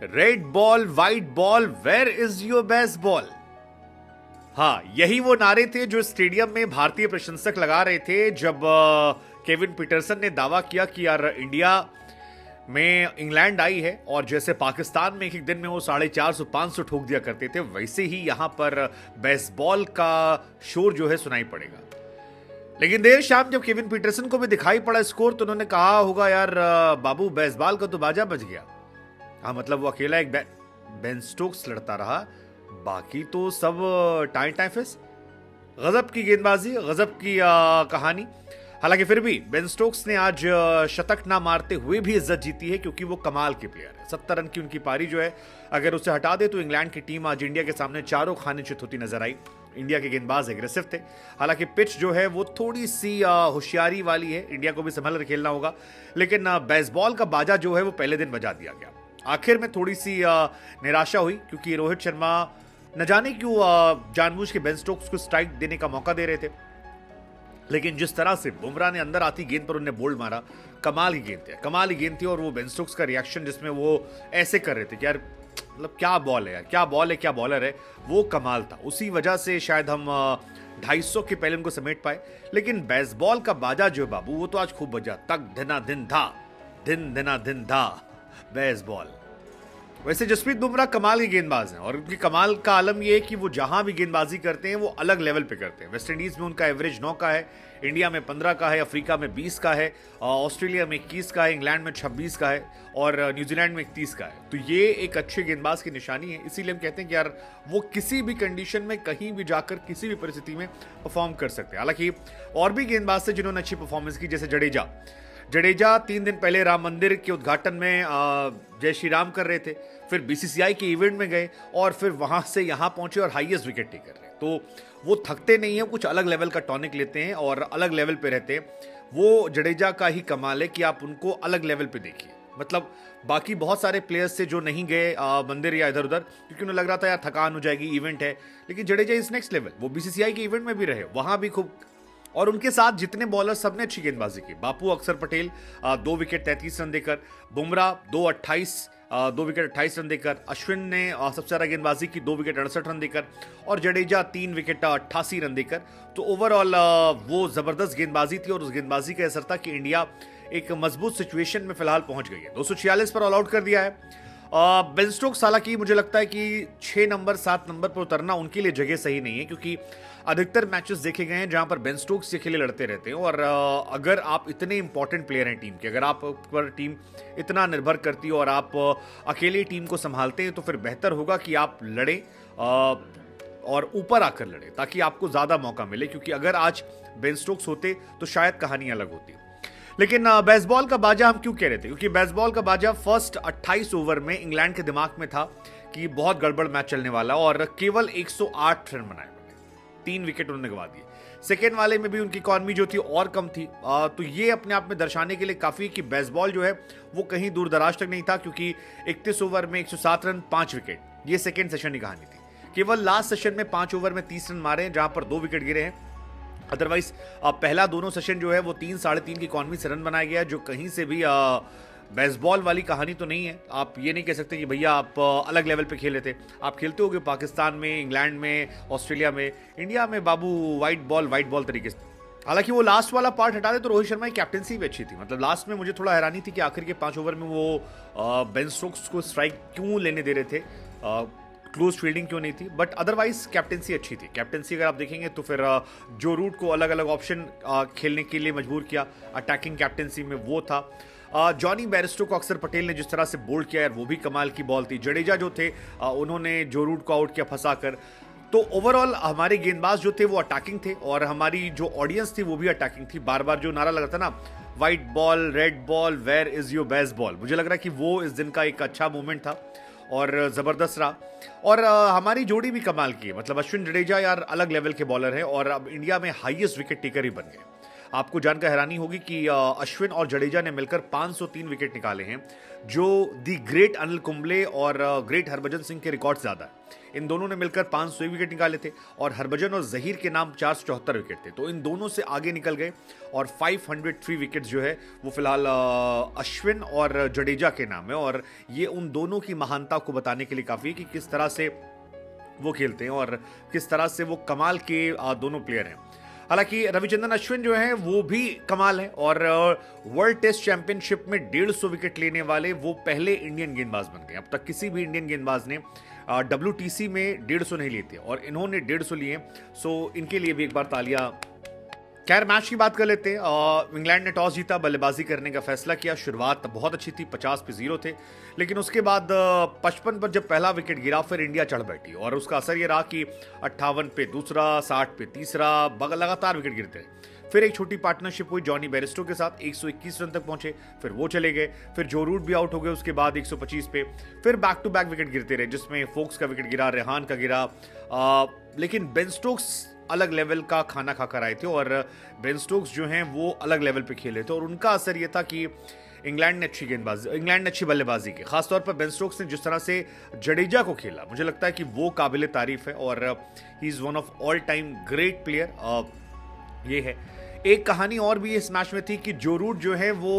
Red ball white ball where is your best ball. हाँ, यही वो नारे थे जो स्टेडियम में भारतीय प्रशंसक लगा रहे थे जब केविन पीटरसन ने दावा किया कि यार इंडिया में इंग्लैंड आई है और जैसे पाकिस्तान में एक दिन में वो 450-500 ठोक दिया करते थे, वैसे ही यहां पर बेसबॉल का शोर जो है सुनाई पड़ेगा। लेकिन देर शाम जब केविन पीटरसन को भी दिखाई पड़ा स्कोर तो उन्होंने कहा होगा यार बाबू बेसबॉल का तो बाजा बज गया। हाँ, मतलब वो अकेला एक बेन स्टोक्स लड़ता रहा, बाकी तो सब टाई टाइफिस। गजब की गेंदबाजी, गजब की कहानी। हालांकि फिर भी बेन स्टोक्स ने आज शतक ना मारते हुए भी इज्जत जीती है क्योंकि वो कमाल के प्लेयर है। 70 रन की उनकी पारी जो है, अगर उसे हटा दे तो इंग्लैंड की टीम आज इंडिया के सामने चारों खाने चित होती नजर आई। इंडिया के गेंदबाज एग्रेसिव थे, हालांकि पिच जो है वो थोड़ी सी होशियारी वाली है, इंडिया को भी संभल कर खेलना होगा। लेकिन बेसबॉल का बाजा जो है वो पहले दिन बजा दिया गया। आखिर में थोड़ी सी निराशा हुई क्योंकि रोहित शर्मा न जाने क्यों जानबूझ के बेन स्टोक्स को स्ट्राइक देने का मौका दे रहे थे, लेकिन जिस तरह से बुमराह ने अंदर आती गेंद पर उन्हें बोल्ड मारा, कमाल की गेंद थी, कमाल की गेंद थी। और वो बेन स्टोक्स का रिएक्शन जिसमें वो ऐसे कर रहे थे कि यार मतलब क्या बॉल है यार, क्या बॉल है, क्या बॉलर है, वो कमाल था। उसी वजह से शायद हम 250 के पहले उनको समेट पाए। लेकिन बेसबॉल का बाजा जो है बाबू वो तो आज खूब बजा, तक धिना दिन था, दिन धिना दिन था बेसबॉल। वैसे जसप्रीत बुमराह कमाल के गेंदबाज हैं और उनकी कमाल का आलम यह है कि वो जहां भी गेंदबाजी करते हैं वो अलग लेवल पे करते हैं। वेस्ट इंडीज में उनका एवरेज 9 का है, इंडिया में 15 का है, अफ्रीका में 20 का है, ऑस्ट्रेलिया में 21 का है, इंग्लैंड में 26 का है और न्यूजीलैंड में 31 का है। तो ये एक अच्छे गेंदबाज की निशानी है। इसीलिए हम कहते हैं कि यार वो किसी भी कंडीशन में कहीं भी जाकर किसी भी परिस्थिति में परफॉर्म कर सकते हैं। हालांकि और भी गेंदबाज थे जिन्होंने अच्छी परफॉर्मेंस की, जैसे जडेजा 3 दिन पहले राम मंदिर के उद्घाटन में जय श्री राम कर रहे थे, फिर बीसीसीआई के इवेंट में गए और फिर वहां से यहां पहुंचे और हाईएस्ट विकेट टेकर रहे। तो वो थकते नहीं है, कुछ अलग लेवल का टॉनिक लेते हैं और अलग लेवल पे रहते हैं। वो जडेजा का ही कमाल है कि आप उनको अलग लेवल पे देखिए। मतलब बाकी बहुत सारे प्लेयर्स से जो नहीं गए मंदिर या इधर उधर क्योंकि उन्हें लग रहा था यार थकान हो जाएगी, इवेंट है, लेकिन जडेजा इज नेक्स्ट लेवल। वो बीसीसीआई के इवेंट में भी रहे, वहां भी खूब, और उनके साथ जितने बॉलर सबने अच्छी गेंदबाजी की। बापू अक्षर पटेल 2 विकेट 33 रन देकर, बुमराह 2 विकेट 28 रन देकर, अश्विन ने सबसे ज्यादा गेंदबाजी की 2 विकेट 68 रन देकर और जडेजा 3 विकेट 88 रन देकर। तो ओवरऑल वो जबरदस्त गेंदबाजी थी और उस गेंदबाजी का असर था कि इंडिया एक मजबूत सिचुएशन में फिलहाल पहुंच गई है। 246 पर ऑल आउट कर दिया है। बेन स्टोक्स, हालांकि मुझे लगता है कि 6 नंबर 7 नंबर पर उतरना उनके लिए जगह सही नहीं है क्योंकि अधिकतर मैचेस देखे गए हैं जहां पर बेन स्टोक्स के खिलाड़ी लड़ते रहते हैं। और अगर आप इतने इंपॉर्टेंट प्लेयर हैं टीम के, अगर आप पर टीम इतना निर्भर करती है और आप अकेले टीम को संभालते हैं तो फिर बेहतर होगा कि आप लड़ें और ऊपर आकर लड़ें ताकि आपको ज्यादा मौका मिले। क्योंकि अगर आज बेन स्टोक्स होते तो शायद कहानी अलग होती। लेकिन बेसबॉल का बाजा हम क्यों कह रहे थे, क्योंकि बेसबॉल का बाजा फर्स्ट 28 ओवर में इंग्लैंड के दिमाग में था कि बहुत गड़बड़ मैच चलने वाला और केवल 108 रन बनाए, 3 विकेट उन्होंने गवा दिए। सेकेंड वाले में भी उनकी इकॉनमी जो थी और कम थी। तो ये अपने आप में दर्शाने के लिए काफी कि बेसबॉल जो है वो कहीं दूर दराज तक नहीं था क्योंकि 31 ओवर में 107 रन 5 विकेट, ये सेकेंड सेशन की कहानी थी। केवल लास्ट सेशन में 5 ओवर में 30 रन मारे जहां पर 2 विकेट गिरे हैं। अदरवाइज पहला दोनों सेशन जो है वो 3 साढ़े 3 की इकॉनमी से रन बनाया गया, जो कहीं से भी बेसबॉल वाली कहानी तो नहीं है। आप ये नहीं कह सकते कि भैया आप अलग लेवल पे खेले थे, आप खेलते होगे पाकिस्तान में, इंग्लैंड में, ऑस्ट्रेलिया में, इंडिया में बाबू व्हाइट बॉल तरीके से। हालांकि वो लास्ट वाला पार्ट हटा दे तो रोहित शर्मा की कैप्टनसी भी अच्छी थी। मतलब लास्ट में मुझे थोड़ा हैरानी थी कि आखिर के 5 ओवर में वो बेन स्टोक्स को स्ट्राइक क्यों लेने दे रहे थे, क्लोज फील्डिंग क्यों नहीं थी, बट अदरवाइज कैप्टनसी अच्छी थी। कैप्टनसी अगर आप देखेंगे तो फिर जो रूट को अलग अलग ऑप्शन खेलने के लिए मजबूर किया, अटैकिंग कैप्टनसी में वो था। जॉनी बैरिस्टो को अक्षर पटेल ने जिस तरह से बोल्ड किया यार वो भी कमाल की बॉल थी। जडेजा जो थे उन्होंने जो रूट को आउट किया फंसा कर। तो ओवरऑल हमारे गेंदबाज जो थे वो अटैकिंग थे और हमारी जो ऑडियंस थी वो भी अटैकिंग थी। बार बार जो नारा लगा था ना, white ball red ball where is your best ball, मुझे लग रहा है कि वो इस दिन का एक अच्छा मोमेंट था और जबरदस्त रहा। और हमारी जोड़ी भी कमाल की है। मतलब अश्विन जडेजा यार अलग लेवल के बॉलर हैं और अब इंडिया में हाईएस्ट विकेट टेकर ही बन गए। आपको जानकर हैरानी होगी कि अश्विन और जडेजा ने मिलकर 503 विकेट निकाले हैं, जो दी ग्रेट अनिल कुंबले और ग्रेट हरभजन सिंह के रिकॉर्ड ज्यादा है। इन दोनों ने मिलकर 501 विकेट निकाले थे और हरभजन और जहीर के नाम 474 विकेट थे, तो इन दोनों से आगे निकल गए और 503 विकेट जो है वो फिलहाल अश्विन और जडेजा के नाम है। और ये उन दोनों की महानता को बताने के लिए काफी है कि किस तरह से वो खेलते हैं और किस तरह से वो कमाल के दोनों प्लेयर हैं। हालांकि रविचंद्रन अश्विन जो है वो भी कमाल है और वर्ल्ड टेस्ट चैंपियनशिप में 150 विकेट लेने वाले वो पहले इंडियन गेंदबाज बन गए। अब तक किसी भी इंडियन गेंदबाज ने WTC में 150 नहीं लिए थे और इन्होंने 150 लिए, सो इनके लिए भी एक बार तालियां। खैर, मैच की बात कर लेते हैं। इंग्लैंड ने टॉस जीता, बल्लेबाजी करने का फैसला किया। शुरुआत बहुत अच्छी थी, 50 पे 0 थे, लेकिन उसके बाद 55 पर जब पहला विकेट गिरा फिर इंडिया चढ़ बैठी और उसका असर ये रहा कि 58 पे दूसरा, 60 पे तीसरा, लगातार विकेट गिरते रहे। फिर एक छोटी पार्टनरशिप हुई जॉनी बेरिस्टो के साथ, 121 रन तक पहुंचे, फिर वो चले गए, फिर जो रूट भी आउट हो गए उसके बाद 125 पे, फिर बैक टू बैक विकेट गिरते रहे, जिसमें फोक्स का विकेट गिरा, रेहान का गिरा, लेकिन बेन स्टोक्स अलग लेवल का खाना खाकर आए थे और बेन स्टोक्स जो हैं वो अलग लेवल पे खेले थे और उनका असर ये था कि इंग्लैंड ने अच्छी बल्लेबाजी की। खासतौर पर बेन स्टोक्स ने जिस तरह से जडेजा को खेला, मुझे लगता है कि वो काबिले तारीफ है और he is one of all time great player. ये है। एक कहानी और भी इस मैच में थी कि जो रूट जो है वो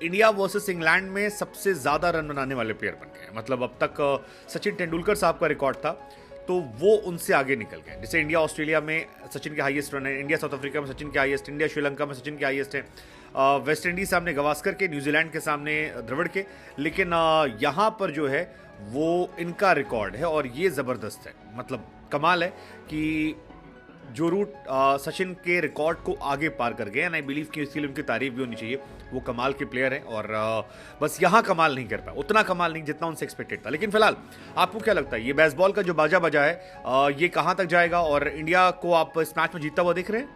इंडिया वर्सेस इंग्लैंड में सबसे ज्यादा रन बनाने वाले प्लेयर बन गए। मतलब अब तक सचिन तेंदुलकर साहब का रिकॉर्ड था, तो वो उनसे आगे निकल गए। जैसे इंडिया ऑस्ट्रेलिया में सचिन के हाईएस्ट रन है, इंडिया साउथ अफ्रीका में सचिन के हाईएस्ट, इंडिया श्रीलंका में सचिन के हाईएस्ट है, वेस्ट इंडीज सामने गवास्कर के, न्यूजीलैंड के सामने द्रविड़ के, लेकिन यहाँ पर जो है वो इनका रिकॉर्ड है और ये जबरदस्त है। मतलब कमाल है कि जो रूट सचिन के रिकॉर्ड को आगे पार कर गए एंड आई बिलीव कि इसके लिए उनकी तारीफ भी होनी चाहिए। वो कमाल के प्लेयर हैं और बस यहाँ कमाल नहीं कर पाए, उतना कमाल नहीं जितना उनसे एक्सपेक्टेड था। लेकिन फिलहाल आपको क्या लगता है, ये बेसबॉल का जो बाजा बजा है ये कहाँ तक जाएगा और इंडिया को आप इस मैच में जीतता हुआ देख रहे हैं?